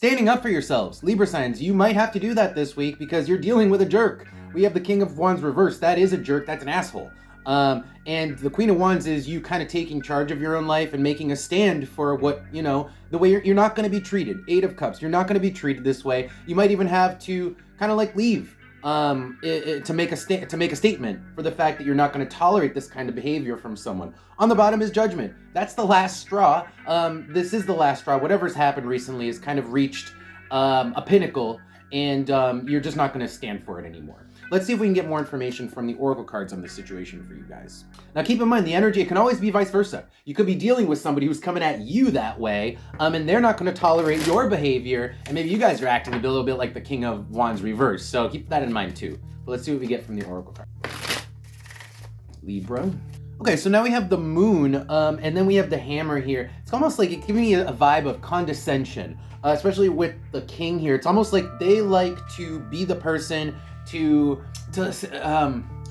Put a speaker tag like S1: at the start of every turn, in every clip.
S1: Standing up for yourselves. Libra signs, you might have to do that this week because you're dealing with a jerk. We have the King of Wands reversed. That is a jerk. That's an asshole. And the Queen of Wands is you kind of taking charge of your own life and making a stand for what, you know, the way you're not going to be treated. Eight of Cups. You're not going to be treated this way. You might even have to kind of like leave to make a statement for the fact that you're not going to tolerate this kind of behavior from someone. On the bottom is Judgment. That's the last straw. This is the last straw. Whatever's happened recently has kind of reached a pinnacle, and you're just not going to stand for it anymore. Let's see if we can get more information from the Oracle cards on this situation for you guys. Now keep in mind, the energy, it can always be vice versa. You could be dealing with somebody who's coming at you that way, and they're not going to tolerate your behavior, and maybe you guys are acting a little bit like the King of Wands reversed, so keep that in mind too. But let's see what we get from the Oracle card. Libra. Okay, so now we have the Moon, and then we have the Hammer here. It's almost like it's giving me a vibe of condescension, especially with the King here. It's almost like they like to be the person to how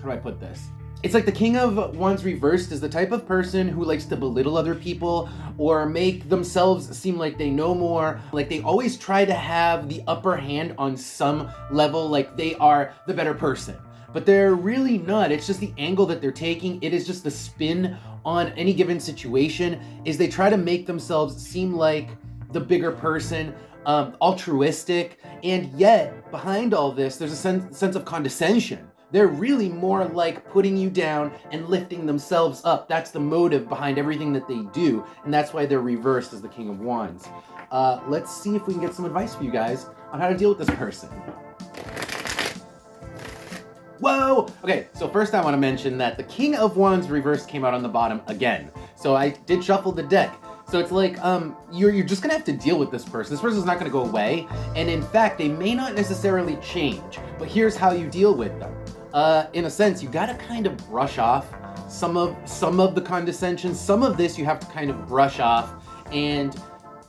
S1: do I put this? It's like the King of Wands reversed is the type of person who likes to belittle other people or make themselves seem like they know more. Like they always try to have the upper hand on some level, like they are the better person. But they're really not. It's just the angle that they're taking. It is just the spin on any given situation is they try to make themselves seem like the bigger person, altruistic, and yet behind all this, there's a sense of condescension. They're really more like putting you down and lifting themselves up. That's the motive behind everything that they do, and that's why they're reversed as the King of Wands. Let's see if we can get some advice for you guys on how to deal with this person. Whoa! Okay, so first I want to mention that the King of Wands reversed came out on the bottom again. So I did shuffle the deck. So it's like, you're just gonna have to deal with this person. This person's not gonna go away. And in fact, they may not necessarily change, but here's how you deal with them. In a sense, you gotta kind of brush off some of the condescension. Some of this you have to kind of brush off and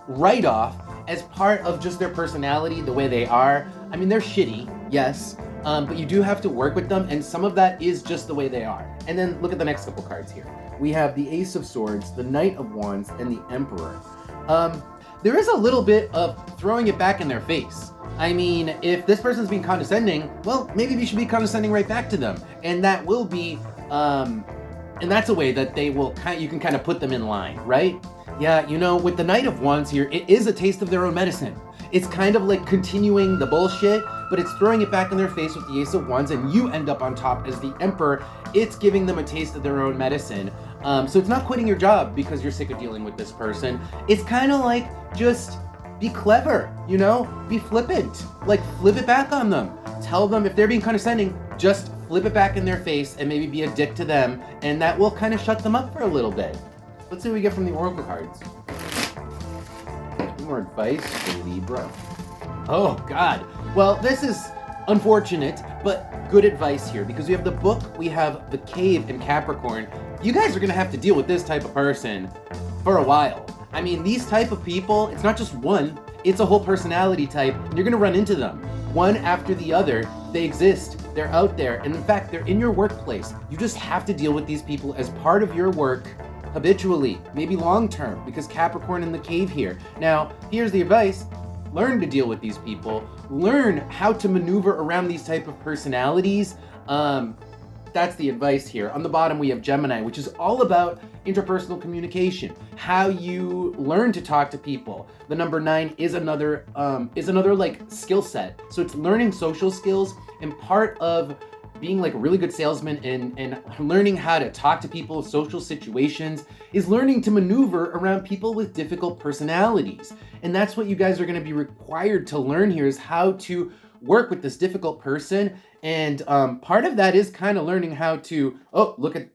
S1: write off as part of just their personality, the way they are. I mean, they're shitty, yes, but you do have to work with them, and some of that is just the way they are. And then look at the next couple cards here. We have the Ace of Swords, the Knight of Wands, and the Emperor. There is a little bit of throwing it back in their face. I mean, if this person's being condescending, well, maybe you should be condescending right back to them. And that will be, and that's a way that they will you can kind of put them in line, right? Yeah, you know, with the Knight of Wands here, it is a taste of their own medicine. It's kind of like continuing the bullshit, but it's throwing it back in their face with the Ace of Wands, and you end up on top as the Emperor. It's giving them a taste of their own medicine. So it's not quitting your job because you're sick of dealing with this person. It's kind of like just be clever, you know? Be flippant. Like flip it back on them. Tell them if they're being condescending, just flip it back in their face and maybe be a dick to them, and that will kind of shut them up for a little bit. Let's see what we get from the Oracle cards. More advice for Libra. Oh God. Well, this is unfortunate, but good advice here because we have the Book, we have the Cave in Capricorn. You guys are gonna have to deal with this type of person for a while. I mean, these type of people, it's not just one, it's a whole personality type, and you're gonna run into them. One after the other, they exist, they're out there, and in fact, they're in your workplace. You just have to deal with these people as part of your work habitually, maybe long-term, because Capricorn in the Cave here. Now, here's the advice. Learn to deal with these people. Learn how to maneuver around these type of personalities. That's the advice here. On the bottom, we have Gemini, which is all about interpersonal communication, how you learn to talk to people. The number 9 is another like skill set. So it's learning social skills, and part of being like a really good salesman and learning how to talk to people, social situations, is learning to maneuver around people with difficult personalities. And that's what you guys are going to be required to learn here, is how to work with this difficult person. And part of that is kind of learning how to, look at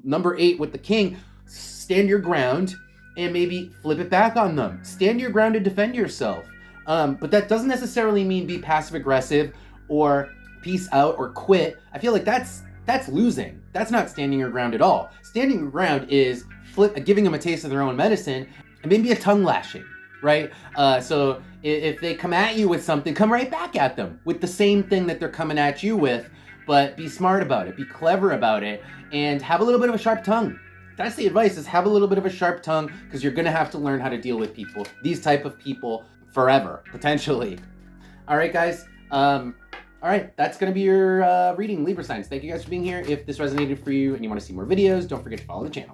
S1: number 8 with the King, stand your ground and maybe flip it back on them. Stand your ground and defend yourself. But that doesn't necessarily mean be passive aggressive or peace out or quit. I feel like that's losing. That's not standing your ground at all. Standing your ground is giving them a taste of their own medicine, and maybe a tongue lashing, right? So if they come at you with something, come right back at them with the same thing that they're coming at you with, but be smart about it, be clever about it, and have a little bit of a sharp tongue. That's the advice, is have a little bit of a sharp tongue, because you're gonna have to learn how to deal with people, these type of people, forever, potentially. All right, guys. All right, that's going to be your reading, Libra signs. Thank you guys for being here. If this resonated for you and you want to see more videos, don't forget to follow the channel.